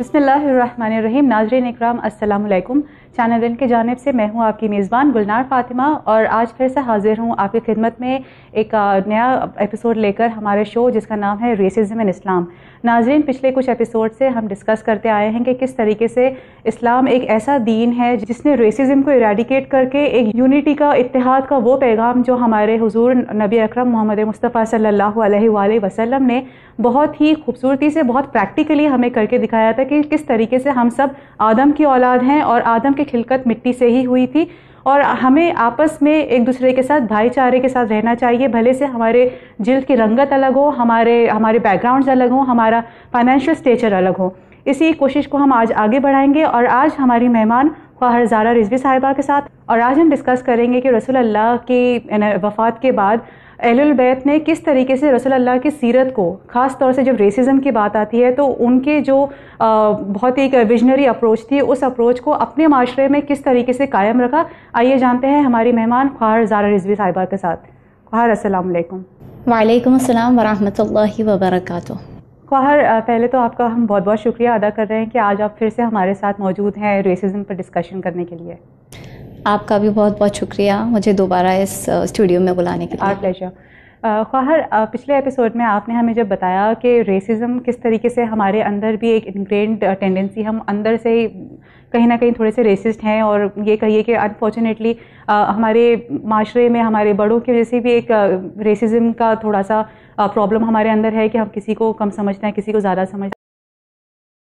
बिस्मिल्लाहिर्रहमानिर्रहीम। नाज़रीन इकराम, अस्सलाम वालेकुम। चैनल दिन की जानिब से मैं हूँ आपकी मेज़बान गुलनार फ़ातिमा और आज फिर से हाज़िर हूँ आपकी खिदमत में एक नया एपिसोड लेकर, हमारे शो जिसका नाम है रेसिज़म इन इस्लाम। नाज़रीन, पिछले कुछ एपिसोड से हम डिस्कस करते आए हैं कि किस तरीके से इस्लाम एक ऐसा दीन है जिसने रेसिज़म को इरेडिकेट करके एक यूनिटी का, इत्तेहाद का वो पैगाम जो हमारे हुज़ूर नबी अकरम मोहम्मद मुस्तफ़ा सल्लल्लाहु अलैहि वसल्लम ने बहुत ही खूबसूरती से, बहुत प्रैक्टिकली हमें करके दिखाया था कि किस तरीके से हम सब आदम की औलाद हैं और आदम की खिलकत मिट्टी से ही हुई थी और हमें आपस में एक दूसरे के साथ भाईचारे के साथ रहना चाहिए। भले से हमारे जिल्द की रंगत अलग हो, हमारे बैकग्राउंड्स अलग हो, हमारा फाइनेंशियल स्टेचर अलग हो। इसी कोशिश को हम आज आगे बढ़ाएंगे और आज हमारी मेहमान ख्वाहर ज़ारा रिज़वी साहिबा के साथ, और आज हम डिस्कस करेंगे कि रसूल अल्लाह की वफ़ात के बाद अहलुल बैत ने किस तरीके से रसूल अल्लाह की सीरत को, ख़ास तौर से जब रेसिज़म की बात आती है तो उनके जो बहुत ही एक विजनरी अप्रोच थी, उस अप्रोच को अपने माशरे में किस तरीके से कायम रखा। आइए जानते हैं हमारी मेहमान ख्वाहर ज़ारा रिज़वी साहिबा के साथ। ख्वाहर, अस्सलाम वालेकुम। वालेकुम अस्सलाम वरहमतुल्लाहि वबरकातुहू। ख्वाहर, पहले तो आपका हम बहुत बहुत शुक्रिया अदा कर रहे हैं कि आज आप फिर से हमारे साथ मौजूद हैं रेसिज़म पर डिस्कशन करने के लिए। आपका भी बहुत बहुत शुक्रिया मुझे दोबारा इस स्टूडियो में बुलाने के लिए। Are pleasure. ख्वाहर, पिछले एपिसोड में आपने हमें जब बताया कि रेसिज़म किस तरीके से हमारे अंदर भी एक इनग्रेन्ड टेंडेंसी, हम अंदर से कहीं ना कहीं थोड़े से रेसिस्ट हैं और ये कहिए कि अनफॉर्चुनेटली हमारे माशरे में हमारे बड़ों की वजह से भी एक रेसिज़म का थोड़ा सा प्रॉब्लम हमारे अंदर है कि हम किसी को कम समझते हैं, किसी को ज़्यादा समझते हैं।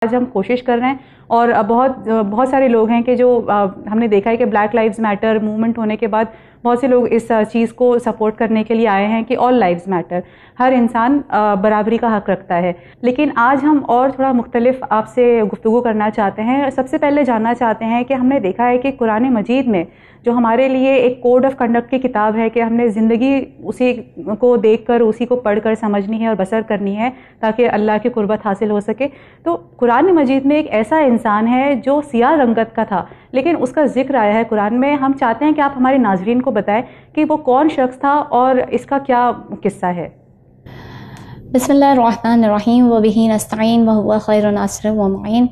आज हम कोशिश कर रहे हैं और बहुत सारे लोग हैं कि जो हमने देखा है कि ब्लैक लाइव्स मैटर मूवमेंट होने के बाद बहुत से लोग इस चीज़ को सपोर्ट करने के लिए आए हैं कि ऑल लाइव्स मैटर, हर इंसान बराबरी का हक रखता है। लेकिन आज हम और थोड़ा मुख्तलिफ आपसे गुफ्तगू करना चाहते हैं। सबसे पहले जानना चाहते हैं कि हमने देखा है कि कुरान मजीद में जो हमारे लिए एक कोड ऑफ कंडक्ट की किताब है कि हमने ज़िंदगी उसी को देखकर, उसी को पढ़कर समझनी है और बसर करनी है ताकि अल्लाह की कुर्बत हासिल हो सके। तो कुरान मजीद में एक ऐसा इंसान है जो सियाह रंगत का था, लेकिन उसका जिक्र आया है कुरान में। हम चाहते हैं कि आप हमारे नाजरीन को बताएं कि वो कौन शख्स था और इसका क्या किस्सा है। बिस्मिल्लाहिर्रहमानिर्रहीम व बिही नस्तईन व हुवा खैरुन नासिर व मुईन।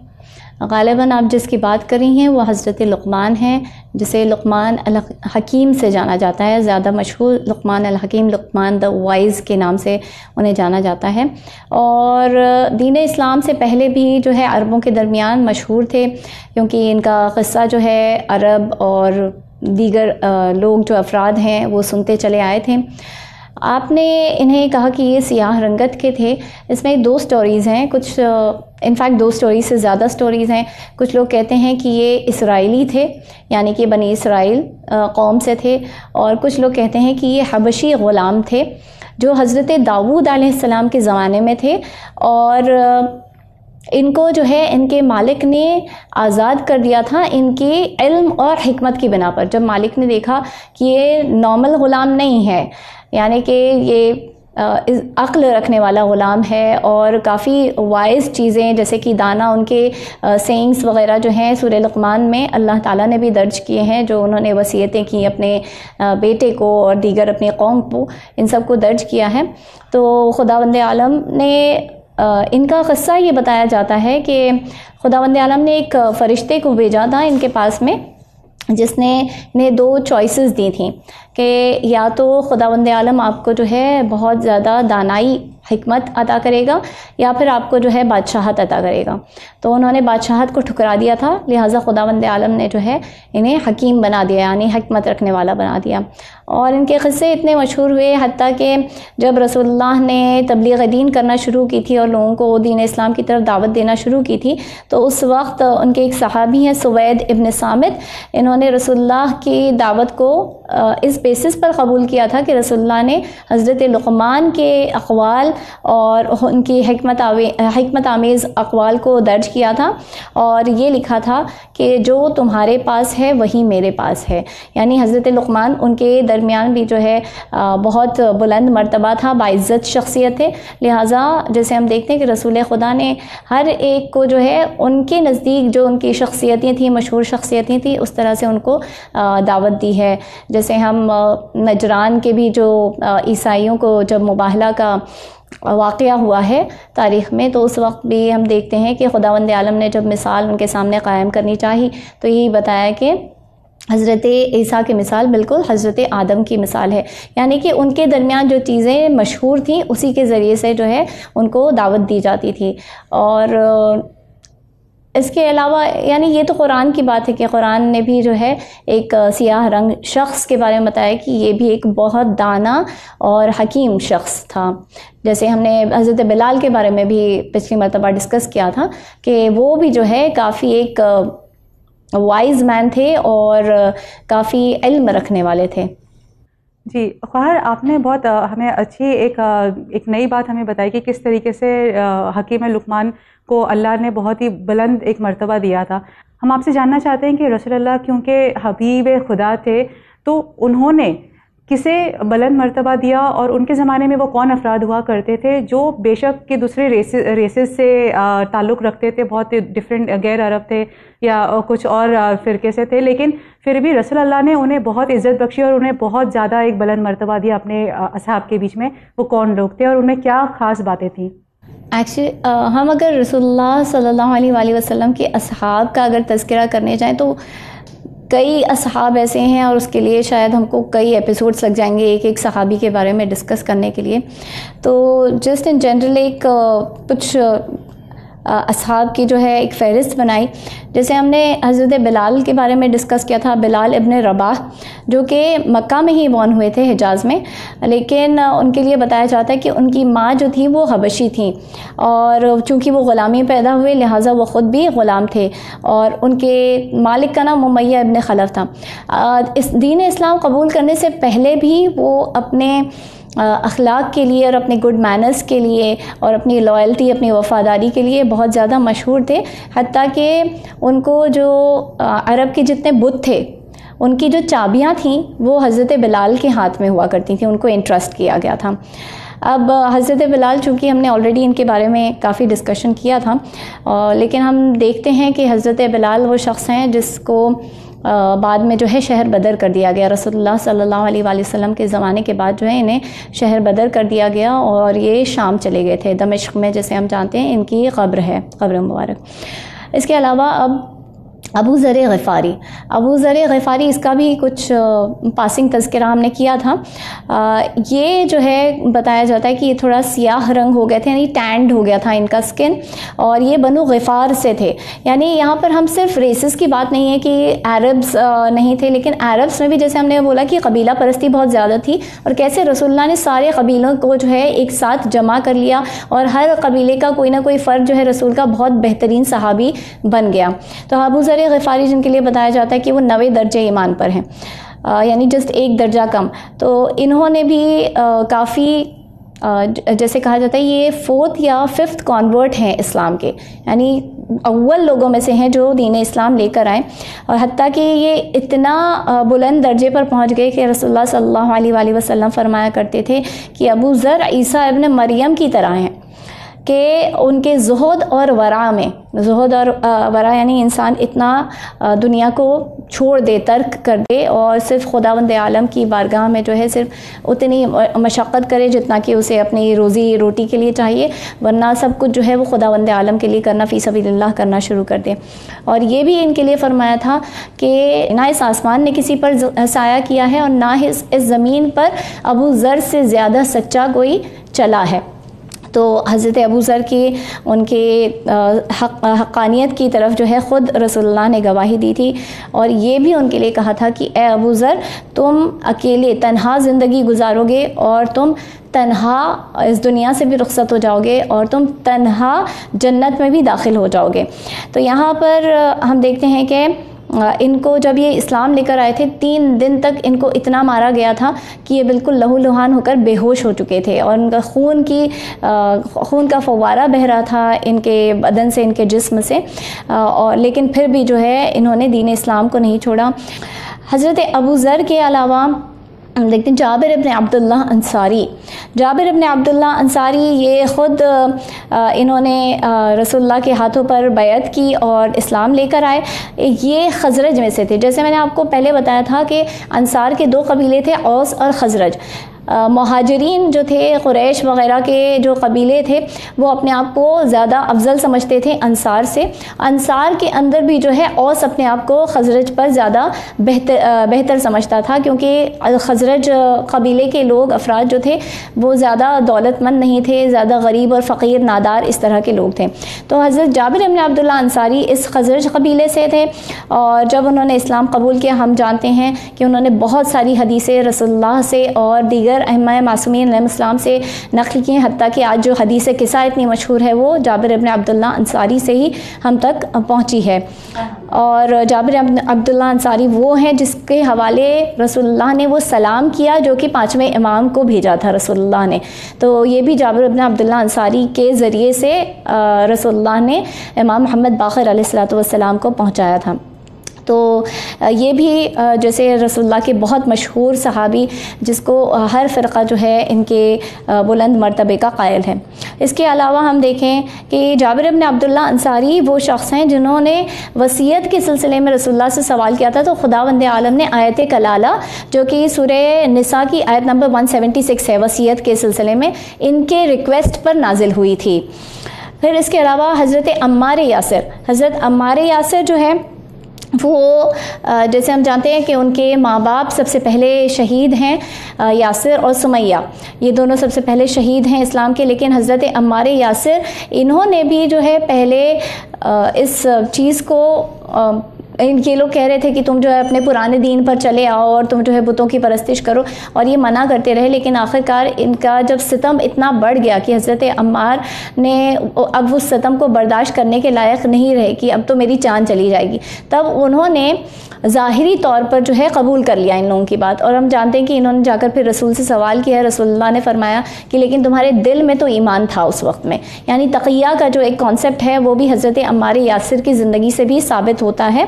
ग़ालिबन आप जिसकी बात कर रही हैं वो हज़रत लुक़मान हैं, जिसे लुक़मान अल हकीम से जाना जाता है। ज़्यादा मशहूर लुक़मान अल हकीम, लुक़मान द वाइज़ के नाम से उन्हें जाना जाता है। और दीन इस्लाम से पहले भी जो है अरबों के दरमियान मशहूर थे, क्योंकि इनका क़स्सा जो है अरब और दीगर लोग जो अफराद हैं वो सुनते चले आए थे। आपने इन्हें कहा कि ये सियाह रंगत के थे। इसमें दो स्टोरीज़ हैं, कुछ इनफैक्ट दो स्टोरीज से ज़्यादा स्टोरीज़ हैं। कुछ लोग कहते हैं कि ये इसराइली थे, यानी कि बनी इसराइल कौम से थे, और कुछ लोग कहते हैं कि ये हबशी ग़ुलाम थे जो हज़रत दाऊद अलैहिस्सलाम के ज़माने में थे, और इनको जो है इनके मालिक ने आज़ाद कर दिया था इनकी इल्म और हिकमत की बिना पर। जब मालिक ने देखा कि ये नॉर्मल ग़ुलाम नहीं है, यानी कि ये अक्ल रखने वाला ग़ुलाम है और काफ़ी वाइज़ चीज़ें जैसे कि दाना, उनके सेइंग्स वग़ैरह जो हैं सूरह लुक़मान में अल्लाह ताला ने भी दर्ज किए हैं, जो उन्होंने वसीयतें की अपने बेटे को और दीगर अपनी कौम को, इन सब को दर्ज किया है। तो खुदावंद आलम ने इनका क़स्सा ये बताया जाता है कि खुदावंद आलम ने एक फ़रिश्ते को भेजा था इनके पास में, जिसने इन्हें दो चॉइसेस दी थी कि या तो खुदावंद आलम आपको जो है बहुत ज़्यादा दानाई हिकमत अता करेगा या फिर आपको जो है बादशाहत अता करेगा। तो उन्होंने बादशाहत को ठुकरा दिया था, लिहाजा खुदावंद आलम ने जो है इन्हें हकीम बना दिया, यानी हिकमत रखने वाला बना दिया। और इनके क़स्से इतने मशहूर हुए हत्ता कि जब रसूलुल्लाह ने तबलीग दीन करना शुरू की थी और लोगों को दीन इस्लाम की तरफ दावत देना शुरू की थी, तो उस वक्त उनके एक सहाबी हैं सुवैद इब्न सामित, इन्होंने रसूलुल्लाह की दावत को इस बेसिस पर कबूल किया था कि रसूलुल्लाह ने हज़रत लुक़मान के अक़वाल और उनकी हिकमत आमेज़ अक़वाल को दर्ज किया था और ये लिखा था कि जो तुम्हारे पास है वही मेरे पास है। यानी हज़रत लुक़मान उनके दरमियान भी जो है बहुत बुलंद मर्तबा था, बाइज़्ज़त शख्सियत थे। लिहाजा जैसे हम देखते हैं कि रसूल खुदा ने हर एक को जो है उनके नज़दीक जो उनकी शख्सियतें थी, मशहूर शख्सियतें थी, उस तरह से उनको दावत दी है। जैसे हम नजरान के भी जो ईसाइयों को जब मुबाहला का वाक़या हुआ है तारीख़ में। तो उस वक्त भी हम देखते हैं कि खुदावंद आलम ने जब मिसाल उनके सामने क़ायम करनी चाहिए तो यही बताया कि हज़रत ईसा की मिसाल बिल्कुल हज़रत आदम की मिसाल है, यानी कि उनके दरमियान जो चीज़ें मशहूर थीं उसी के ज़रिए से जो है उनको दावत दी जाती थी। और इसके अलावा यानी ये तो कुरान की बात है कि कुरान ने भी जो है एक सियाह रंग शख्स के बारे में बताया कि ये भी एक बहुत दाना और हकीम शख्स था। जैसे हमने हज़रत बिलाल के बारे में भी पिछली मरतबा डिस्कस किया था कि वो भी जो है काफ़ी एक वाइज मैन थे और काफ़ी इल्म रखने वाले थे। जी ख्वार, आपने बहुत हमें अच्छी एक नई बात हमें बताई कि किस तरीके से हकीम लुकमान को अल्लाह ने बहुत ही बुलंद एक मर्तबा दिया था। हम आपसे जानना चाहते हैं कि रसूलुल्लाह क्योंकि हबीब खुदा थे तो उन्होंने किसे बुलंद मर्तबा दिया, और उनके ज़माने में वो कौन अफराद हुआ करते थे जो बेशक के दूसरे रेसेस से ताल्लुक़ रखते थे, बहुत डिफरेंट गैर अरब थे या कुछ और फ़िरके से थे, लेकिन फिर भी रसूलुल्लाह ने उन्हें बहुत इज़्ज़त बख्शी और उन्हें बहुत ज़्यादा एक बुलंद मर्तबा दिया अपने असहाब के बीच में। वो कौन लोग थे और उनमें क्या ख़ास बातें थीं? एक्चुअली हम अगर रसूलुल्लाह सल्लल्लाहु अलैहि वसल्लम के असहाब का अगर तज़किरा करने जाएँ तो कई असहाब ऐसे हैं और उसके लिए शायद हमको कई एपिसोड्स लग जाएंगे एक एक सहाबी के बारे में डिस्कस करने के लिए। तो जस्ट इन जनरल एक कुछ असहाब की जो है एक फ़हरिस्त बनाई। जैसे हमने हज़रत बिलाल के बारे में डिस्कस किया था, बिलाल इब्न रबाह जो कि मक्का में ही बॉर्न हुए थे हिजाज़ में, लेकिन उनके लिए बताया जाता है कि उनकी माँ जो थी वो हबशी थी और चूँकि वो ग़ुलामी पैदा हुए लिहाजा वो ख़ुद भी ग़ुलाम थे और उनके मालिक का नाम उमय्या इब्न खलफ था। इस दीन इस्लाम कबूल करने से पहले भी वो अपने अखलाक के लिए और अपने गुड मैनर्स के लिए और अपनी लॉयल्टी अपनी वफ़ादारी के लिए बहुत ज़्यादा मशहूर थे। हत्ता कि उनको जो अरब के जितने बुत थे उनकी जो चाबियाँ थीं वो हज़रत बिलाल के हाथ में हुआ करती थी, उनको इंट्रस्ट किया गया था। अब हज़रत बिलाल चूँकि हमने ऑलरेडी इनके बारे में काफ़ी डिस्कशन किया था, लेकिन हम देखते हैं कि हज़रत बिलाल वो शख्स हैं जिसको बाद में जो है शहर बदर कर दिया गया। रसूलुल्लाह सल्लल्लाहु अलैहि वसल्लम के ज़माने के बाद जो है इन्हें शहर बदर कर दिया गया और ये शाम चले गए थे। दमिश्क में जैसे हम जानते हैं इनकी क़ब्र है, क़ब्र मुबारक। इसके अलावा अब अबू ज़र ग़िफ़ारी इसका भी कुछ पासिंग तज़किरा हमने किया था। ये जो है बताया जाता है कि ये थोड़ा सियाह रंग हो गए थे, यानी टैंड हो गया था इनका स्किन, और ये बनु ग़िफ़ार से थे। यानी यहाँ पर हम सिर्फ रेसेस की बात नहीं है कि अरब्स नहीं थे, लेकिन अरब्स में भी जैसे हमने बोला कि कबीला परस्ती बहुत ज़्यादा थी और कैसे रसूलुल्लाह ने सारे कबीलों को जो है एक साथ जमा कर लिया और हर कबीले का कोई ना कोई फ़र्द जो है रसूल का बहुत बेहतरीन सहाबी बन गया। तो अबू ज़र ग़िफ़ारी जिनके लिए बताया जाता है कि वो 90 दर्जे ईमान पर हैं, यानी जस्ट एक दर्जा कम। तो इन्होंने भी काफ़ी जैसे कहा जाता है ये 4th या 5th कॉन्वर्ट हैं इस्लाम के, यानी अव्वल लोगों में से हैं जो दीन इस्लाम लेकर आए। और हत्ता कि ये इतना बुलंद दर्जे पर पहुंच गए कि रसूलुल्लाह सल्लल्लाहु अलैहि वसल्लम फरमाया करते थे कि अबू ज़र ईसा इब्न मरियम की तरह हैं, कि उनके ज़ुहद और वरा में, ज़ुहद और वरा यानी इंसान इतना दुनिया को छोड़ दे, तर्क कर दे और सिर्फ खुदावंद आलम की बारगाह में जो है सिर्फ उतनी मशक्क़त करे जितना कि उसे अपनी रोज़ी रोटी के लिए चाहिए, वरना सब कुछ जो है वो खुदावंद आलम के लिए करना, फ़ी सबीलिल्लाह करना शुरू कर दे। और ये भी इनके लिए फ़रमाया था कि ना इस आसमान ने किसी पर साया किया है और ना इस ज़मीन पर अबू ज़र से ज़्यादा सच्चा कोई चला है। तो हज़रत अबू ज़र की उनके हक़ानियत की तरफ जो है ख़ुद रसूलुल्लाह ने गवाही दी थी और ये भी उनके लिए कहा था कि ए अबू ज़र, तुम अकेले तन्हा ज़िंदगी गुजारोगे और तुम तन्हा इस दुनिया से भी रुखसत हो जाओगे और तुम तन्हा जन्नत में भी दाखिल हो जाओगे। तो यहाँ पर हम देखते हैं कि इनको जब ये इस्लाम लेकर आए थे 3 दिन तक इनको इतना मारा गया था कि ये बिल्कुल लहूलुहान होकर बेहोश हो चुके थे और उनका खून का फव्वारा बह रहा था इनके बदन से, इनके जिस्म से, और लेकिन फिर भी जो है इन्होंने दीन इस्लाम को नहीं छोड़ा। हज़रत अबू ज़र के अलावा हम देखते हैं जाबिर इब्न अब्दुल्लाह अंसारी। जाबिर इब्न अब्दुल्लाह अंसारी ये ख़ुद इन्होंने रसूलुल्लाह के हाथों पर बैत की और इस्लाम लेकर आए। ये खज़रज में से थे। जैसे मैंने आपको पहले बताया था कि अंसार के 2 कबीले थे, औस और खज़रज। मुहाजिरीन जो थे, कुरैश वग़ैरह के जो कबीले थे, वो अपने आप को ज़्यादा अफजल समझते थे अंसार से। अंसार के अंदर भी जो है औस अपने आप को खजरज पर ज़्यादा बेहतर समझता था, क्योंकि खजरज कबीले के लोग, अफराद जो थे, वो ज़्यादा दौलतमंद नहीं थे, ज़्यादा गरीब और फ़कीर, नादार, इस तरह के लोग थे। तो हज़रत जाबिर इब्न अब्दुल्लाह अंसारी इस खजरज कबीले से थे, और जब उन्होंने इस्लाम कबूल किया, हम जानते हैं कि उन्होंने बहुत सारी हदीसें रसूलुल्लाह से और दीगर अइम्मा मासूमीन अलैहिस्सलाम से नक़ल की हैं। हत्ता कि आज जो हदीस किस्सा इतनी मशहूर है वो जाबिर इब्न अब्दुल्लाह अंसारी से ही हम तक पहुँची है। और जाबिर इब्न अब्दुल्लाह अंसारी वो हैं जिसके हवाले रसूलुल्लाह ने वो सलाम किया जो कि 5वें इमाम को भेजा था रसूलुल्लाह ने। तो ये भी जाबिर इब्न अब्दुल्लाह अंसारी के ज़रिए से रसूलुल्लाह ने इमाम मोहम्मद बाक़िर अलैहिस्सलातु वस्सलाम को पहुँचाया था। तो ये भी जैसे रसूलुल्लाह के बहुत मशहूर सहाबी, जिसको हर फ़िरक़ा जो है इनके बुलंद मर्तबे का कायल है। इसके अलावा हम देखें कि जाबिर इब्न अब्दुल्लाह अंसारी वो शख्स हैं जिन्होंने वसीयत के सिलसिले में रसूलुल्लाह से सवाल किया था। तो खुदावंद आलम ने आयत कलाला, जो कि सूरह निसा की आयत नंबर 176 है, वसीयत के सिलसिले में इनके रिक्वेस्ट पर नाजिल हुई थी। फिर इसके अलावा हज़रत अम्मार यासिर, हज़रत अम्मार यासिर जो है वो जैसे हम जानते हैं कि उनके माँ बाप सबसे पहले शहीद हैं, यासिर और सुमैया, ये दोनों सबसे पहले शहीद हैं इस्लाम के। लेकिन हज़रत अम्मार यासिर, इन्होंने भी जो है पहले इस चीज़ को ये लोग कह रहे थे कि तुम जो है अपने पुराने दीन पर चले आओ और तुम जो है बुतों की परस्तिश करो, और ये मना करते रहे। लेकिन आखिरकार इनका जब सितम इतना बढ़ गया कि हज़रत अम्मार ने अब उस सितम को बर्दाश्त करने के लायक नहीं रहे कि अब तो मेरी जान चली जाएगी, तब उन्होंने ज़ाहिरी तौर पर जो है कबूल कर लिया इन लोगों की बात। और हम जानते हैं कि इन्होंने जाकर फिर रसूल से सवाल किया, रसूलुल्लाह ने फरमाया कि लेकिन तुम्हारे दिल में तो ईमान था उस वक्त में। यानी तक़िया का जो एक कॉन्सेप्ट है वो भी हज़रत अम्मार यासिर की ज़िंदगी से भी साबित होता है।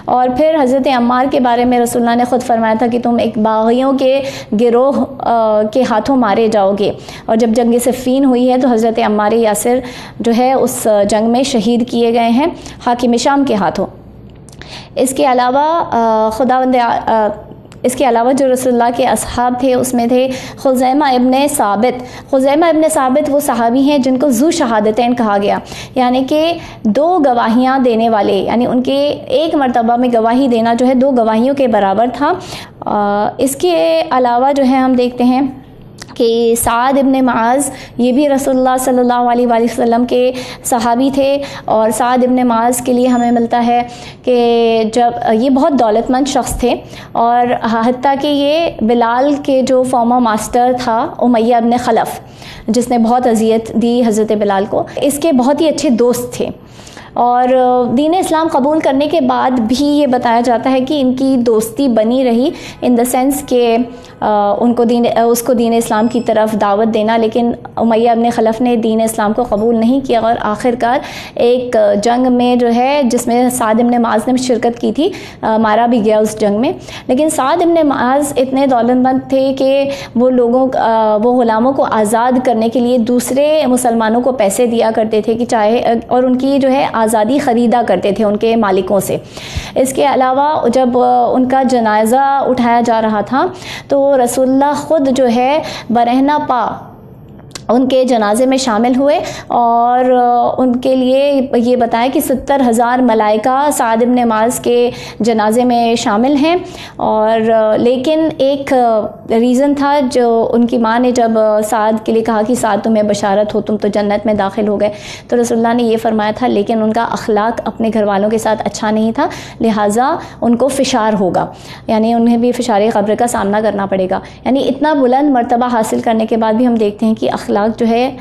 और फिर हज़रत अम्मार के बारे में रसूलुल्लाह ने ख़ुद फरमाया था कि तुम एक बाग़ियों के गिरोह के हाथों मारे जाओगे। और जब जंग सिफ़ीन हुई है तो हज़रत अम्मार यासिर जो है उस जंग में शहीद किए गए हैं हाकिम शाम के हाथों। इसके अलावा जो रसूलुल्लाह के असहाब थे उसमें थे खुज़ैमा इब्न साबित। खुज़ैमा इब्न साबित वो सहाबी हैं जिनको ज़ू शहादतैन कहा गया, यानी कि 2 गवाहियाँ देने वाले, यानी उनके एक मरतबा में गवाही देना जो है 2 गवाहियों के बराबर था। इसके अलावा जो है हम देखते हैं कि साद इब्न मुआज़, ये भी रसूलुल्लाह सल्लल्लाहु अलैहि वसल्लम के सहाबी थे। और साद इब्न मुआज़ के लिए हमें मिलता है कि जब ये बहुत दौलतमंद शख्स थे, और हत्ता कि ये बिलाल के जो फॉर्मर मास्टर था उमैया इब्न खलफ, जिसने बहुत अजियत दी हज़रत बिलाल को, इसके बहुत ही अच्छे दोस्त थे। और दीन इस्लाम कबूल करने के बाद भी ये बताया जाता है कि इनकी दोस्ती बनी रही, इन द सेंस के उसको दीन इस्लाम की तरफ दावत देना। लेकिन उमैया इब्न खलफ ने दीन इस्लाम को कबूल नहीं किया, और आखिरकार एक जंग में जो है जिसमें साद इब्न मुआज़ ने शिरकत की थी, मारा भी गया उस जंग में। लेकिन साद इब्न मुआज़ इतने दौलतमंद थे कि वो ग़ुलामों को आज़ाद करने के लिए दूसरे मुसलमानों को पैसे दिया करते थे कि चाहे, और उनकी जो है आज़ादी ख़रीदा करते थे उनके मालिकों से। इसके अलावा जब उनका जनाज़ा उठाया जा रहा था तो रसूलुल्लाह ख़ुद जो है बरहना पा उनके जनाजे में शामिल हुए, और उनके लिए ये बताया कि 70,000 मलाइका साद इब्न मुआज़ के जनाजे में शामिल हैं। और लेकिन एक रीज़न था जो उनकी माँ ने जब साद के लिए कहा कि साद तुम्हें बशारत हो, तुम तो जन्नत में दाखिल हो गए, तो रसूलुल्लाह ने ये फरमाया था लेकिन उनका अखलाक अपने घर वालों के साथ अच्छा नहीं था, लिहाजा उनको फ़िशार होगा, यानी उन्हें भी फ़िशार क़ब्र का सामना करना पड़ेगा। यानी इतना बुलंद मर्तबा हासिल करने के बाद भी हम देखते हैं कि अखलाक जो है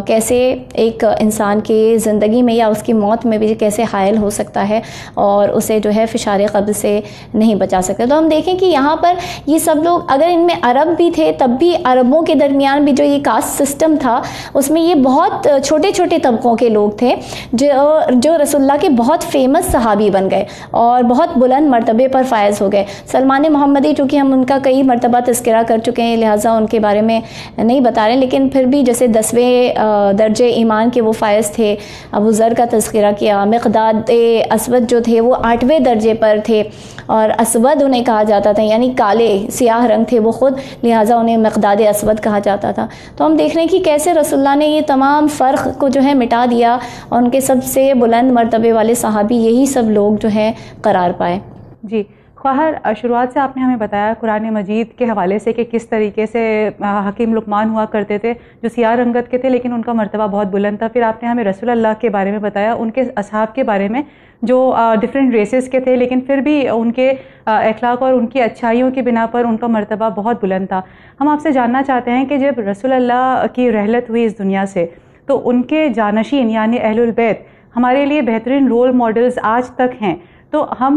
कैसे एक इंसान की ज़िंदगी में या उसकी मौत में भी कैसे हायल हो सकता है, और उसे जो है फ़िशार क़ब्र से नहीं बचा सकता। तो हम देखें कि यहाँ पर ये सब लोग, अगर इनमें अरब भी थे तब भी अरबों के दरमियान भी जो ये कास्ट सिस्टम था उसमें ये बहुत छोटे छोटे तबकों के लोग थे जो रसूलुल्लाह के बहुत फेमस सहाबी बन गए और बहुत बुलंद मर्तबे पर फायज़ हो गए। सलमान मोहम्मदी, चूँकि हम उनका कई मरतबा तज़किरा कर चुके हैं, लिहाजा उनके बारे में नहीं बता रहे, लेकिन फिर भी जैसे 10वें दर्जे ईमान के वो फ़ायज़ थे। अबू ज़र का तज़किरा किया। मिक़दाद असवद जो थे वो 8वें दर्जे पर थे और असवद उन्हें कहा जाता था, यानी काले सियाह रंग थे वो ख़ुद, लिहाजा उन्हें मिक़दाद असवद कहा जाता था। तो हम देख रहे हैं कि कैसे रसूलुल्लाह ने ये तमाम फ़र्क को जो है मिटा दिया और उनके सबसे बुलंद मर्तबे वाले सहाबी यही सब लोग जो हैं करार पाए। जी ख्वाहर, शुरुआत से आपने हमें बताया कुरान मजीद के हवाले से कि किस तरीके से हकीम लुक़मान हुआ करते थे जो सियाह रंगत के थे लेकिन उनका मर्तबा बहुत बुलंद था। फिर आपने हमें रसूल अल्लाह के बारे में बताया, उनके असहाब के बारे में जो डिफरेंट रेसेस के थे लेकिन फिर भी उनके अखलाक और उनकी अच्छाइयों की बिना पर उनका मर्तबा बहुत बुलंद था। हम आपसे जानना चाहते हैं कि जब रसूल अल्लाह की रहलत हुई इस दुनिया से तो उनके जानशीन यानी अहलुल बैत हमारे लिए बेहतरीन रोल मॉडल्स आज तक हैं। तो हम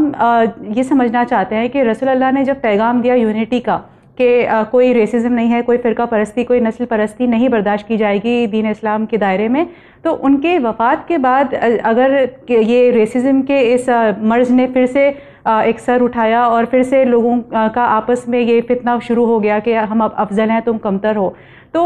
ये समझना चाहते हैं कि रसूल अल्लाह ने जब पैगाम दिया यूनिटी का कि कोई रेसिज्म नहीं है, कोई फ़िरका परस्ती, कोई नस्ल परस्ती नहीं बर्दाश्त की जाएगी दीन इस्लाम के दायरे में, तो उनके वफ़ात के बाद अगर ये रेसिज्म के इस मर्ज़ ने फिर से एक सर उठाया और फिर से लोगों का आपस में ये फितना शुरू हो गया कि हम अब अफजल हैं तुम कमतर हो, तो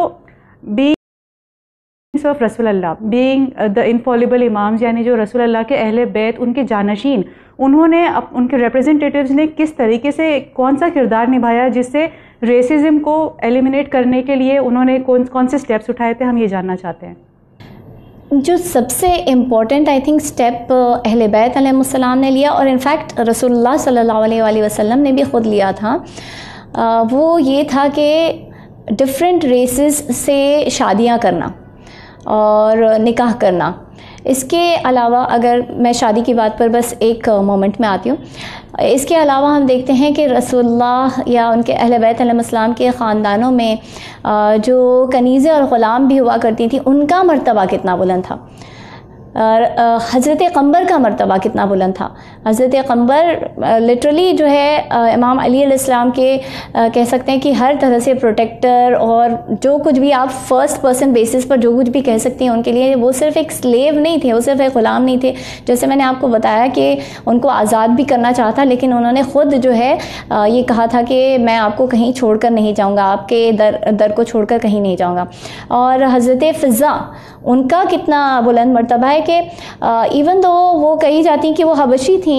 ऑफ रसूल अल्लाह बीइंग द इनफॉलिबल इमाम्स यानी जो रसूल अल्लाह के अहले बैत उनके जानशीन, उन्होंने उनके रिप्रेजेंटेटिव्स ने किस तरीके से कौन सा किरदार निभाया जिससे रेसिज्म को एलिमिनेट करने के लिए उन्होंने कौन से स्टेप्स उठाए थे, हम ये जानना चाहते हैं। जो सबसे इम्पॉर्टेंट आई थिंक स्टेप अहले बैत अलैहिस्सलाम ने लिया और इनफैक्ट रसूलुल्लाह सल्लल्लाहु अलैहि वसल्लम ने भी ख़ुद लिया था, वो ये था कि डिफरेंट रेसेस से शादियाँ करना और निकाह करना। इसके अलावा अगर मैं शादी की बात पर बस एक मोमेंट में आती हूँ, इसके अलावा हम देखते हैं कि रसूलुल्लाह या उनके अहले बैत अलैहिस्सलाम के ख़ानदानों में जो कनीज़े और ग़ुलाम भी हुआ करती थी उनका मर्तबा कितना बुलंद था। हज़रत क़ंबर का मर्तबा कितना बुलंद था। हज़रत क़ंबर लिटरली जो है इमाम अली अलैहिस्सलाम के कह सकते हैं कि हर तरह से प्रोटेक्टर और जो कुछ भी आप फ़र्स्ट पर्सन बेसिस पर जो कुछ भी कह सकते हैं उनके लिए, वो सिर्फ़ एक स्लेव नहीं थे, वो सिर्फ़ एक ग़ुलाम नहीं थे। जैसे मैंने आपको बताया कि उनको आज़ाद भी करना चाहा था लेकिन उन्होंने ख़ुद जो है ये कहा था कि मैं आपको कहीं छोड़ कर नहीं जाऊँगा, आपके दर को छोड़ कर कहीं नहीं जाऊँगा। और हज़रत फ़िज़ा उनका कितना बुलंद मर्तबा है कि इवन दो वो कही जाती कि वो हबशी थी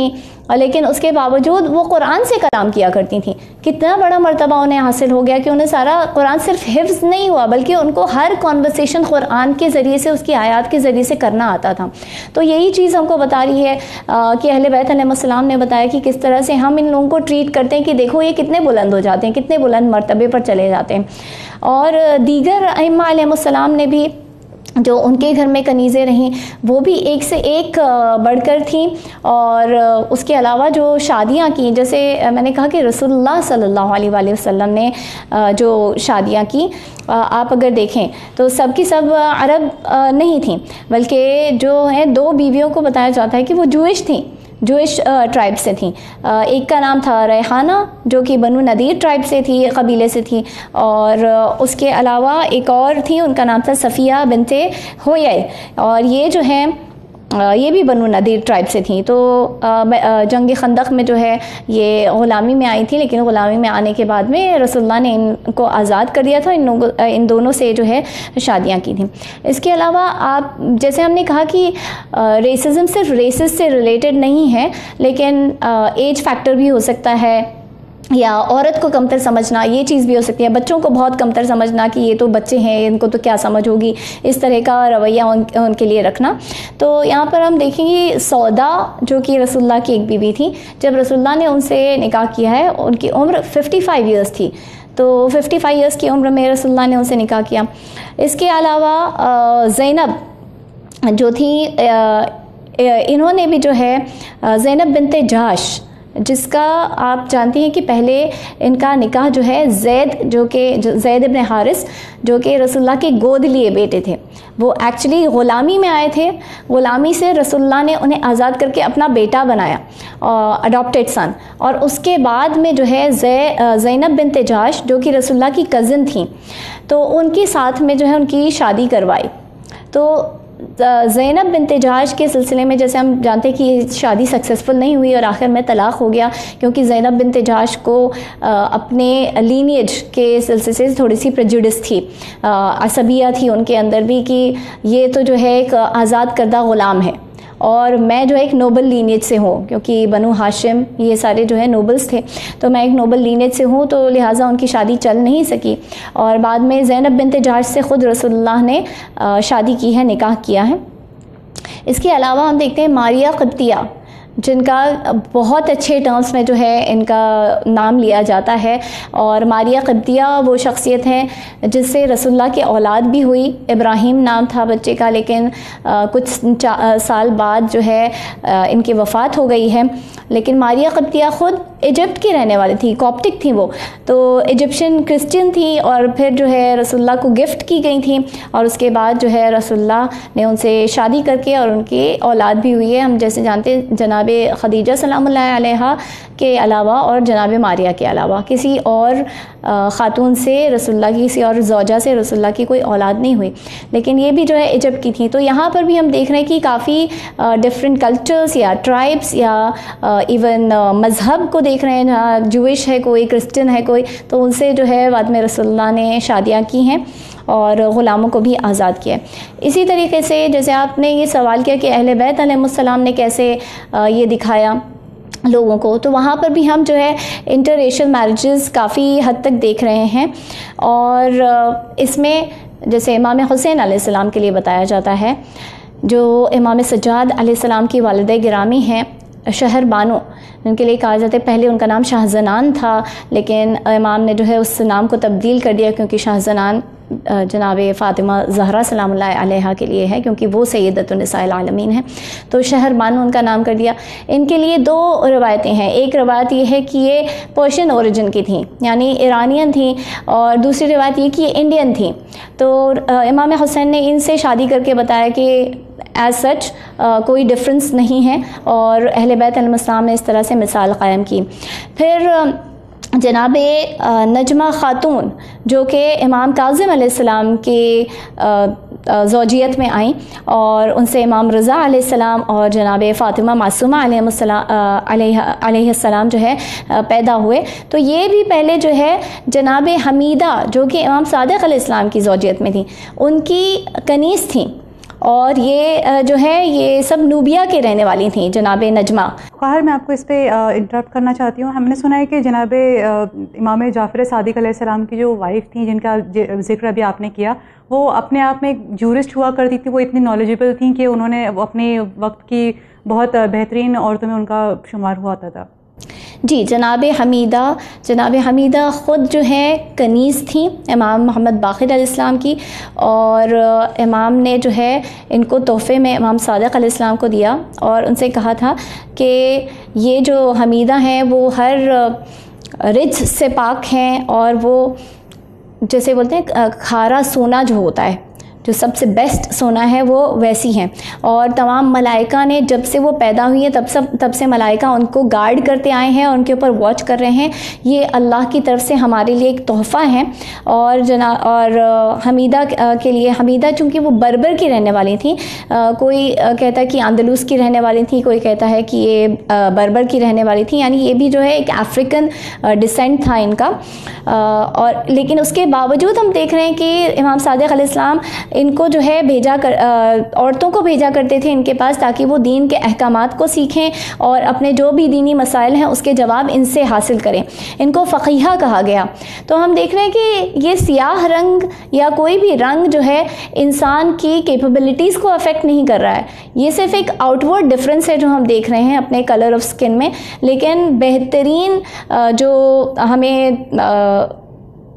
लेकिन उसके बावजूद वो कुरान से कलाम किया करती थी। कितना बड़ा मर्तबा उन्हें हासिल हो गया कि उन्हें सारा कुरान सिर्फ हिफ्ज़ नहीं हुआ बल्कि उनको हर कॉन्वर्सेशन कुरान के ज़रिए से, उसकी आयत के ज़रिए से करना आता था। तो यही चीज़ हमको बता रही है कि अहले बैत अलैहिस्सलाम ने बताया कि किस तरह से हम इन लोगों को ट्रीट करते हैं कि देखो ये कितने बुलंद हो जाते हैं, कितने बुलंद मर्तबे पर चले जाते हैं। और दीगर अइम्मा अलैहिमुस्सलाम ने भी जो उनके घर में कनीज़ें रहीं वो भी एक से एक बढ़कर थीं। और उसके अलावा जो शादियां की, जैसे मैंने कहा कि रसूलुल्लाह सल्लल्लाहु अलैहि वसल्लम ने जो शादियां की आप अगर देखें तो सब की सब अरब नहीं थीं, बल्कि जो हैं दो बीवियों को बताया जाता है कि वो जूइश थीं, जूइश ट्राइब से थी। एक का नाम था रेहाना जो कि बनु नदीर ट्राइब से थी, कबीले से थी, और उसके अलावा एक और थी उनका नाम था सफ़िया बिनते होयै, और ये जो है ये भी बनु नदीर ट्राइब से थी। तो जंग खंदक में जो है ये ग़ुलामी में आई थी, लेकिन ग़ुलामी में आने के बाद में रसूलुल्लाह ने इनको आज़ाद कर दिया था। इन दोनों से जो है शादियां की थी। इसके अलावा आप जैसे हमने कहा कि रेसिज्म सिर्फ रेसिस से रिलेटेड नहीं है, लेकिन एज फैक्टर भी हो सकता है या औरत को कमतर समझना, ये चीज़ भी हो सकती है। बच्चों को बहुत कमतर समझना कि ये तो बच्चे हैं, इनको तो क्या समझ होगी, इस तरह का रवैया उनके लिए रखना। तो यहाँ पर हम देखेंगे सौदा जो कि रसूलुल्लाह की एक बीवी थी, जब रसूलुल्लाह ने उनसे निकाह किया है उनकी उम्र 55 इयर्स थी। तो 55 इयर्स की उम्र में रसूलुल्लाह ने उनसे निकाह किया। इसके अलावा ज़ैनब जो थी, इन्होंने भी जो है ज़ैनब बिनते जहाश, जिसका आप जानती हैं कि पहले इनका निकाह जो है ज़ैद इब्न हारिस जो कि रसूलुल्लाह के गोद लिए बेटे थे, वो एक्चुअली ग़ुलामी में आए थे। ग़ुलामी से रसूलुल्लाह ने उन्हें आज़ाद करके अपना बेटा बनाया, अडॉप्टेड सन। और उसके बाद में जो है ज़ैनब बिनते जहाश जो कि रसूलुल्लाह की कज़िन थी, तो उनके साथ में जो है उनकी शादी करवाई। तो ज़ैनब बिन्त जहाश के सिलसिले में जैसे हम जानते हैं कि शादी सक्सेसफुल नहीं हुई और आखिर में तलाक़ हो गया, क्योंकि ज़ैनब बिन्त जहाश को अपने लीनिएज के सिलसिले से थोड़ी सी प्रेजुडिस थी, असबिया थी उनके अंदर भी कि ये तो जो है एक आज़ाद करदा ग़ुलाम है और मैं जो है एक नोबल लीनेज से हूँ, क्योंकि बनु हाशिम ये सारे जो है नोबल्स थे, तो मैं एक नोबल लीनेज से हूँ, तो लिहाजा उनकी शादी चल नहीं सकी। और बाद में ज़ैनब बिन्त जहाश से ख़ुद रसूलुल्लाह ने शादी की है, निकाह किया है। इसके अलावा हम देखते हैं मारिया क़िब्तिया, जिनका बहुत अच्छे टर्म्स में जो है इनका नाम लिया जाता है। और मारिया क़िब्तिया वो शख्सियत हैं जिससे रसूलुल्लाह की औलाद भी हुई। इब्राहीम नाम था बच्चे का, लेकिन कुछ साल बाद जो है इनकी वफ़ात हो गई है। लेकिन मारिया क़िब्तिया ख़ुद इजिप्ट की रहने वाली थी, कॉप्टिक थी वो, तो इजिप्शियन क्रिश्चियन थी और फिर जो है रसूलुल्लाह को गिफ्ट की गई थी और उसके बाद जो है रसूलुल्लाह ने उनसे शादी करके और उनकी औलाद भी हुई है। हम जैसे जानते हैं जनाब ख़दीजा सलामुल्लाह अलैहा के अलावा और जनाब मारिया के अलावा किसी और ख़ातून से रसूलुल्लाह की, किसी और ज़ौजा से रसूलुल्लाह की कोई औलाद नहीं हुई, लेकिन ये भी जो है इजिप्ट की थी। तो यहाँ पर भी हम देख रहे हैं कि काफ़ी डिफरेंट कल्चर्स या ट्राइब्स या इवन मज़हब को देख रहे हैं, जहाँ जूइश है कोई, क्रिश्चियन है कोई, तो उनसे जो है बाद में रसूलुल्लाह ने शादियाँ की हैं और ग़ुलामों को भी आज़ाद किया। इसी तरीके से जैसे आपने ये सवाल किया कि अहले बैत अलैहिमुस्सलाम ने कैसे ये दिखाया लोगों को, तो वहाँ पर भी हम जो है इंटररेशियल मैरिजेस काफ़ी हद तक देख रहे हैं। और इसमें जैसे इमाम हुसैन अलैहिस्सलाम के लिए बताया जाता है, जो इमाम सज्जाद अलैहिस्सलाम की वालिदा गिरामी हैं, शहर बानो उनके लिए कहा जाता है। पहले उनका नाम शाहजनान था, लेकिन इमाम ने जो है उस नाम को तब्दील कर दिया, क्योंकि शाहजनान जनाब फ़ातिमा ज़हरा सलामुल्लाह अलैहा के लिए है, क्योंकि वो सैयदतुन निसाइल आलमीन है, तो शहर बानो उनका नाम कर दिया। इनके लिए दो रवायतें हैं। एक रवायत ये है कि ये पर्शियन ओरिजिन की थी, यानी ईरानियन थी, और दूसरी रवायत ये कि ये इंडियन थी। तो इमाम हुसैन ने इनसे शादी करके बताया कि एज सच कोई डिफरेंस नहीं है, और अहले बैत अलैहिस्सलाम ने इस तरह से मिसाल क़ायम की। फिर जनाब नजमा ख़ातून जो कि इमाम काज़िम अलैहिस्सलाम की ज़ौजियत में आई, और उनसे इमाम रज़ा अलैहिस्सलाम और जनाब फ़ातिमा मासूमा अलैहिस्सलाम जो है पैदा हुए। तो ये भी पहले जो है जनाब हमीदा जो कि इमाम सादिक़ अलैहिस्सलाम की ज़ौजियत में थी, उनकी कनीज़ थी, और ये जो है ये सब नूबिया के रहने वाली थी जनाब नजमा। ख़ैर मैं आपको इस पर इंटरप्ट करना चाहती हूँ। हमने सुना है कि जनाब इमाम जाफ़र सादिक़ अलैहिस्सलाम की जो वाइफ़ थी, जिनका जिक्र अभी आपने किया, वो अपने आप में एक जूरिस्ट हुआ करती थी। वो इतनी नॉलेजेबल थी कि उन्होंने अपने वक्त की बहुत बेहतरीन औरतों में उनका शुमार हुआ था। जी, जनाब हमीदा ख़ुद जो है कनीज़ थी इमाम मोहम्मद बाक़िर अलैहिस्सलाम की, और इमाम ने जो है इनको तोहफ़े में इमाम सादिक़ अलैहिस्सलाम को दिया और उनसे कहा था कि ये जो हमीदा हैं वो हर रिज से पाक हैं, और वो जैसे बोलते हैं खारा सोना जो होता है, जो सबसे बेस्ट सोना है, वो वैसी हैं। और तमाम मलाइका ने जब से वो पैदा हुई है तब से मलाइका उनको गार्ड करते आए हैं और उनके ऊपर वॉच कर रहे हैं। ये अल्लाह की तरफ से हमारे लिए एक तोहफ़ा है। और हमीदा के लिए, हमीदा चूँकि वो बर्बर की रहने वाली थी, कोई कहता है कि अंदलूस की रहने वाली थी, कोई कहता है कि ये बर्बर की रहने वाली थी, यानी ये भी जो है एक अफ्रीकन डिसेंट था इनका। और लेकिन उसके बावजूद हम देख रहे हैं कि इमाम सादिक़ अलैहिस्सलाम इनको जो है औरतों को भेजा करते थे इनके पास, ताकि वो दीन के अहकामात को सीखें और अपने जो भी दीनी मसाइल हैं उसके जवाब इनसे हासिल करें। इनको फ़क़ीहा कहा गया। तो हम देख रहे हैं कि ये सियाह रंग या कोई भी रंग जो है इंसान की कैपेबिलिटीज़ को अफेक्ट नहीं कर रहा है। ये सिर्फ एक आउटवर्ड डिफरेंस है जो हम देख रहे हैं अपने कलर ऑफ स्किन में, लेकिन बेहतरीन जो हमें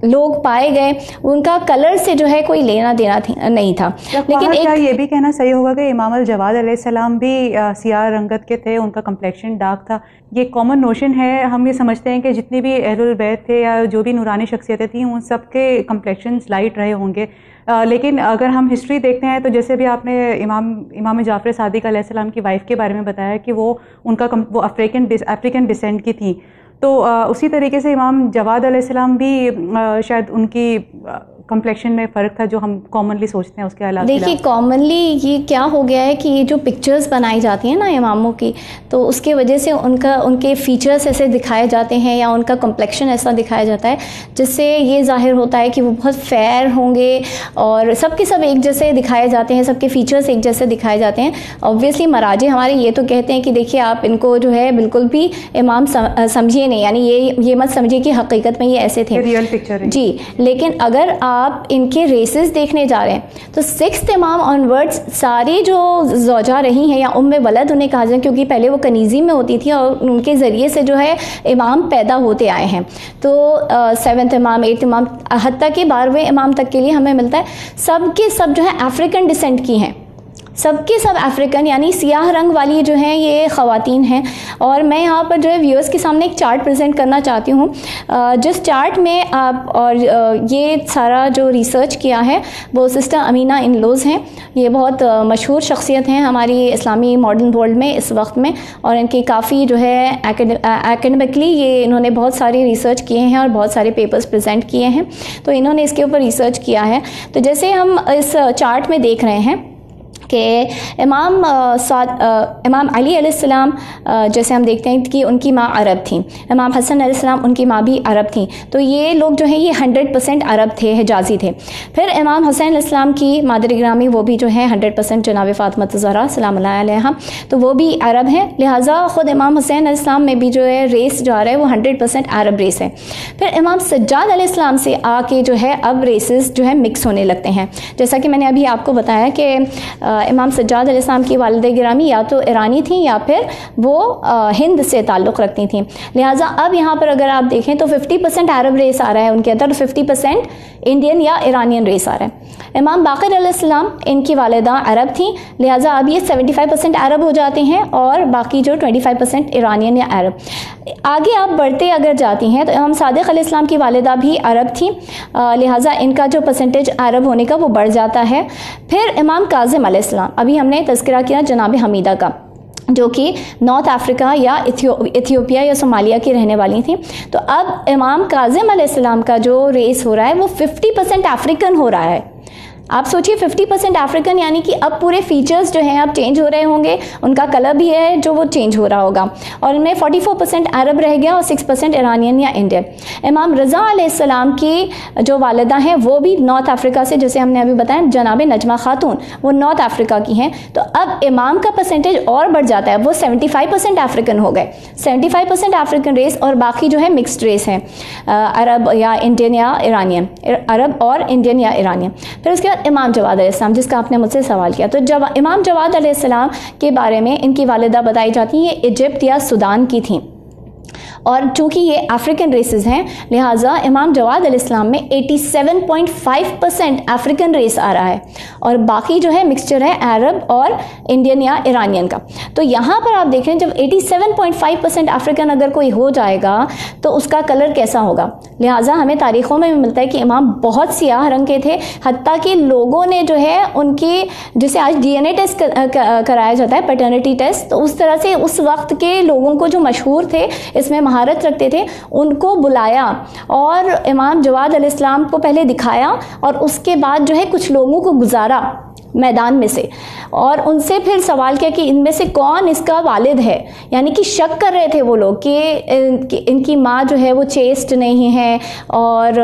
लोग पाए गए उनका कलर से जो है कोई लेना देना नहीं था। लेकिन क्या ये भी कहना सही होगा कि इमाम अल जवाद अलैहिस्सलाम भी सियाह रंगत के थे, उनका कम्प्लेक्शन डार्क था? ये कॉमन नोशन है। हम ये समझते हैं कि जितने भी अहलुल बैत थे या जो भी नूरानी शख्सियतें थीं, उन सब के कम्प्लेक्शन लाइट रहे होंगे। लेकिन अगर हम हिस्ट्री देखते हैं तो जैसे भी आपने इमाम जाफ़र सादिक़ अलैहिस्सलाम की वाइफ़ के बारे में बताया कि वो अफ्रीकन डिसेंट की थी, तो उसी तरीके से इमाम जवाद अलैहिस्सलाम भी शायद उनकी कम्प्लेक्शन में फ़र्क था जो हम कॉमनली सोचते हैं उसके अलावा? देखिए, कॉमनली ये क्या हो गया है कि ये जो पिक्चर्स बनाई जाती हैं ना इमामों की, तो उसके वजह से उनके फीचर्स ऐसे दिखाए जाते हैं या उनका कम्प्लेक्शन ऐसा दिखाया जाता है जिससे ये ज़ाहिर होता है कि वो बहुत फेयर होंगे और सबके सब एक जैसे दिखाए जाते हैं, सबके फीचर्स एक जैसे दिखाए जाते हैं। ऑब्वियसली मराजे हमारे ये तो कहते हैं कि देखिए आप इनको जो है बिल्कुल भी इमाम समझिए नहीं, यानी ये मत समझिए कि हकीकत में ये ऐसे थे, रियल पिक्चर है जी। लेकिन अगर आप इनके रेसेस देखने जा रहे हैं तो 6th इमाम ऑनवर्ड्स सारी जो ज़ौजा रही हैं या उम्मे वलद उन्हें कहा जाए, क्योंकि पहले वो कनीज़ी में होती थी और उनके ज़रिए से जो है इमाम पैदा होते आए हैं। तो 7th इमाम, 8th इमाम, हत्ता कि 12वें इमाम तक के लिए हमें मिलता है सब के सब जो है अफ्रीकन डिसेंट की हैं, सबके सब अफ्रीकन यानी सियाह रंग वाली जो हैं ये ख़वातीन हैं। और मैं यहाँ पर जो है व्यूअर्स के सामने एक चार्ट प्रेजेंट करना चाहती हूँ, जिस चार्ट में आप और ये सारा जो रिसर्च किया है वो सिस्टर अमीना इनलोज़ हैं। ये बहुत मशहूर शख्सियत हैं हमारी इस्लामी मॉडर्न वर्ल्ड में इस वक्त में, और इनकी काफ़ी जो है एकेडमिकली ये इन्होंने बहुत सारी रिसर्च किए हैं और बहुत सारे पेपर्स प्रेजेंट किए हैं, तो इन्होंने इसके ऊपर रिसर्च किया है। तो जैसे हम इस चार्ट में देख रहे हैं कि इमाम अली अलैहिस्सलाम जैसे हम देखते हैं कि उनकी माँ अरब थी, इमाम हसन अलैहिस्सलाम उनकी माँ भी अरब थी, तो ये लोग जो है ये 100% अरब थे, हिजाजी थे। फिर इमाम हसन अलैहिस्सलाम की मादर गिरामी वो भी जो है 100% जनाब फ़ातिमा ज़हरा सलामुल्लाह अलैहा, तो वो भी अरब हैं। लिहाजा ख़ुद इमाम हुसैन अलैहिस्सलाम में भी जो है रेस जा रहा है वो 100% अरब रेस है। फिर इमाम सज्जाद अलैहिस्सलाम से आके जो है अब रेसेस जो है मिक्स होने लगते हैं। जैसा कि मैंने अभी आपको बताया कि इमाम सज्जाद अलैहिस्सलाम की वालिदा गिरामी या तो ईरानी थी या फिर वो हिंद से ताल्लुक़ रखती थी। लिहाजा अब यहाँ पर अगर आप देखें तो 50% अरब रेस आ रहा है उनके अंदर, 50% इंडियन या ईरानियन रेस आ रहा है। इमाम बाक़िर अलैहिस्सलाम इनकी वालिदा अरब थी, लिहाजा अब ये 75% अरब हो जाते हैं और बाकी जो 25% ईरानियन या अरब। आगे आप बढ़ते अगर जाती हैं तो इमाम सादिक़ अलैहिस्सलाम की वालिदा भी अरब थी, लिहाजा इनका जो परसेंटेज अरब होने का वो बढ़ जाता है। फिर इमाम काज़िम अलैहिस्सलाम, अभी हमने तज़किरा किया जनाब हमीदा का, जो कि नॉर्थ अफ्रीका या इथियोपिया या सोमालिया की रहने वाली थी। तो अब इमाम काज़िम अलैहिस्सलाम का जो रेस हो रहा है वो 50% अफ्रीकन हो रहा है। आप सोचिए 50% अफ्रीकन, यानी कि अब पूरे फीचर्स जो हैं अब चेंज हो रहे होंगे, उनका कलर भी है जो वो चेंज हो रहा होगा, और इनमें 44% अरब रह गया और 6% ईरानियन या इंडियन। इमाम रज़ा अलैहिस्सलाम की जो वालिदा हैं वो भी नॉर्थ अफ्रीका से, जैसे हमने अभी बताया जनाब नजमा खातून, वो नॉर्थ अफ्रीका की हैं। तो अब इमाम का परसेंटेज और बढ़ जाता है, वो 75% अफ्रीकन हो गए, 75% अफ्रीकन रेस और बाकी जो है मिक्सड रेस हैं, अरब या इंडियन या ईरानियन, अरब और इंडियन या ईरानियन। फिर उसके इमाम जवाद अलैहिस्सलाम, जिसका आपने मुझसे सवाल किया, तो इमाम जवाद अलैहिस्सलाम के बारे में इनकी वालिदा बताई जाती है ये इजिप्ट या सूडान की थी, और चूँकि ये अफ्रीकन रेसेस हैं लिहाजा इमाम जवाद अलैहिस्सलाम में 87.5% अफ्रीकन रेस आ रहा है और बाकी जो है मिक्सचर है अरब और इंडियन या ईरानियन का। तो यहाँ पर आप देख रहे हैं जब 87.5% अफ्रीकन अगर कोई हो जाएगा तो उसका कलर कैसा होगा। लिहाजा हमें तारीख़ों में भी मिलता है कि इमाम बहुत सियाह रंग के थे, हत्ता कि लोगों ने जो है उनकी, जिसे आज DNA टेस्ट कराया जाता है, पैटर्निटी टेस्ट, तो उस तरह से उस वक्त के लोगों को जो मशहूर थे, इसमें महारत रखते थे, उनको बुलाया और इमाम जवाद अलैहिस्सलाम को पहले दिखाया और उसके बाद जो है कुछ लोगों को गुजारा मैदान में से और उनसे फिर सवाल किया कि इनमें से कौन इसका वालिद है, यानी कि शक कर रहे थे वो लोग कि इनकी माँ जो है वो चेस्ट नहीं है और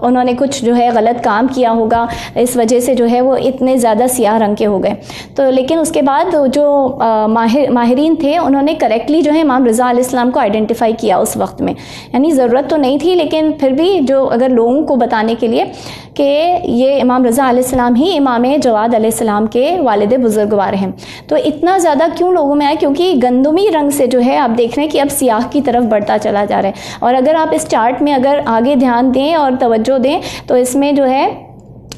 उन्होंने कुछ जो है गलत काम किया होगा, इस वजह से जो है वो इतने ज़्यादा सियाह रंग के हो गए। तो लेकिन उसके बाद जो माहिरीन थे उन्होंने करेक्टली जो है इमाम रज़ा अलैहिस्सलाम को आइडेंटिफाई किया उस वक्त में, यानी ज़रूरत तो नहीं थी लेकिन फिर भी जो अगर लोगों को बताने के लिए कि ये इमाम रज़ा अलैहिस्सलाम ही इमाम जवाद अलैहिस्सलाम के वालिद बुजुर्गवार हैं। तो इतना ज़्यादा क्यों लोगों में आया, क्योंकि गंदमी रंग से जो है आप देख रहे हैं कि अब सियाह की तरफ बढ़ता चला जा रहा है। और अगर आप इस चार्ट में अगर आगे ध्यान दें और तवज्जो दें तो इसमें जो है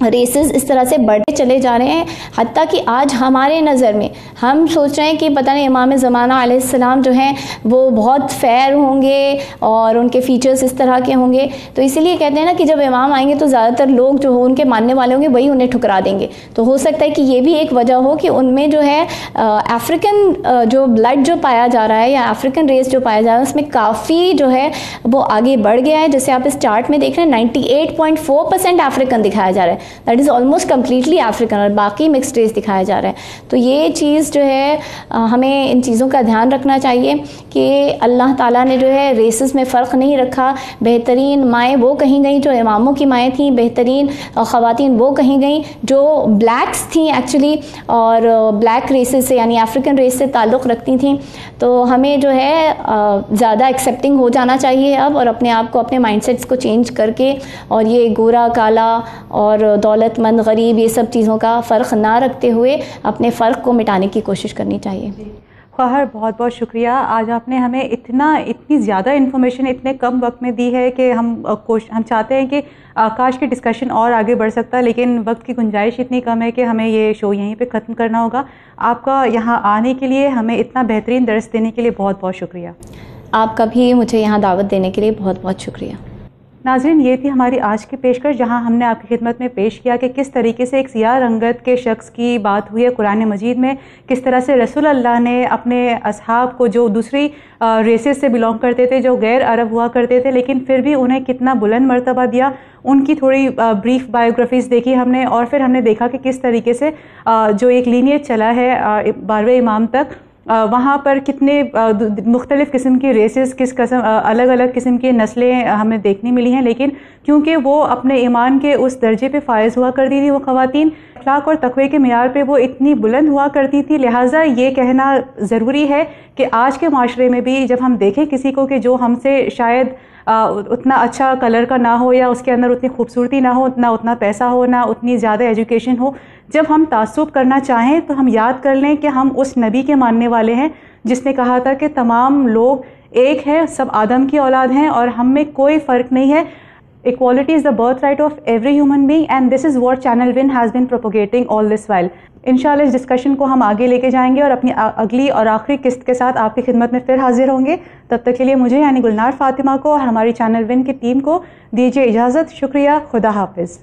रेसेस इस तरह से बढ़ते चले जा रहे हैं, हत्ता कि आज हमारे नज़र में हम सोच रहे हैं कि पता नहीं इमाम ज़माना अलैहिस्सलाम जो हैं वो बहुत फ़ेयर होंगे और उनके फ़ीचर्स इस तरह के होंगे। तो इसीलिए कहते हैं ना कि जब इमाम आएंगे तो ज़्यादातर लोग जो उनके मानने वाले होंगे वही उन्हें ठुकरा देंगे। तो हो सकता है कि ये भी एक वजह हो कि उनमें जो है अफ्रीकन जो ब्लड जो पाया जा रहा है या अफ्रीकन रेस जो पाया जा रहा है उसमें काफ़ी जो है वो आगे बढ़ गया है। जैसे आप इस चार्ट में देख रहे हैं 98.4% अफ्रीकन दिखाया जा रहा है, that is almost completely African, और बाकी मिक्सड रेस दिखाया जा रहा है। तो ये चीज़ जो है हमें इन चीज़ों का ध्यान रखना चाहिए कि अल्लाह ताला ने जो है रेसेस में फ़र्क नहीं रखा। बेहतरीन माएँ वो कहीं गई जो इमामों की माएँ थीं, बेहतरीन ख़वातीन वो कहीं गई जो ब्लैक्स थीं एक्चुअली, और ब्लैक रेसेस से यानी अफ्रीकन रेस से ताल्लुक़ रखती थीं। तो हमें जो है ज़्यादा एक्सेप्टिंग हो जाना चाहिए अब, और अपने आप को, अपने माइंडसेट्स को चेंज करके, और ये गोरा काला और दौलतमंद गरीब ये सब चीज़ों का फ़र्क ना रखते हुए अपने फ़र्क को मिटाने की कोशिश करनी चाहिए। ख्वाहर, बहुत बहुत शुक्रिया। आज आपने हमें इतनी ज़्यादा इन्फॉर्मेशन इतने कम वक्त में दी है कि हम चाहते हैं कि काश की डिस्कशन और आगे बढ़ सकता है, लेकिन वक्त की गुंजाइश इतनी कम है कि हमें ये शो यहीं पे ख़त्म करना होगा। आपका यहाँ आने के लिए, हमें इतना बेहतरीन दर्स देने के लिए बहुत बहुत शुक्रिया। आपका भी मुझे यहाँ दावत देने के लिए बहुत बहुत शुक्रिया। नाज़रीन, ये थी हमारी आज की पेशकश, जहां हमने आपकी खिदमत में पेश किया कि किस तरीके से एक सियाह रंगत के शख्स की बात हुई है कुरान मजीद में, किस तरह से रसूल अल्लाह ने अपने असहाब को जो दूसरी रेसेस से बिलोंग करते थे, जो गैर अरब हुआ करते थे, लेकिन फिर भी उन्हें कितना बुलंद मर्तबा दिया। उनकी थोड़ी ब्रीफ बायोग्राफीज़ देखी हमने, और फिर हमने देखा कि किस तरीके से जो एक लीनियज चला है 12वें इमाम तक, वहाँ पर कितने मुख्तलिफ़ किस्म की रेसेस, अलग अलग किस्म की नस्लें हमें देखने मिली हैं, लेकिन क्योंकि वो अपने ईमान के उस दर्जे पे फायज़ हुआ करती थी, वो ख़वातीन अखलाक और तक़वे के मियार पे वो इतनी बुलंद हुआ करती थी। लिहाजा ये कहना ज़रूरी है कि आज के माशरे में भी जब हम देखें किसी को कि जो हमसे शायद उतना अच्छा कलर का ना हो, या उसके अंदर उतनी खूबसूरती ना हो, ना उतना पैसा हो, ना उतनी ज़्यादा एजुकेशन हो, जब हम तासुब करना चाहें तो हम याद कर लें कि हम उस नबी के मानने वाले हैं जिसने कहा था कि तमाम लोग एक हैं, सब आदम की औलाद हैं और हम में कोई फ़र्क नहीं है। Equality is the birthright of every human being, and this is what Channel Win has been propagating all this while. इंशाल्लाह इस डिस्कशन को हम आगे लेके जाएंगे और अपनी अगली और आखिरी किस्त के साथ आपकी खिदमत में फिर हाजिर होंगे। तब तक के लिए मुझे यानी गुलनार फातिमा को और हमारी चैनल विन की टीम को दीजिए इजाज़त। शुक्रिया। खुदा हाफिज़।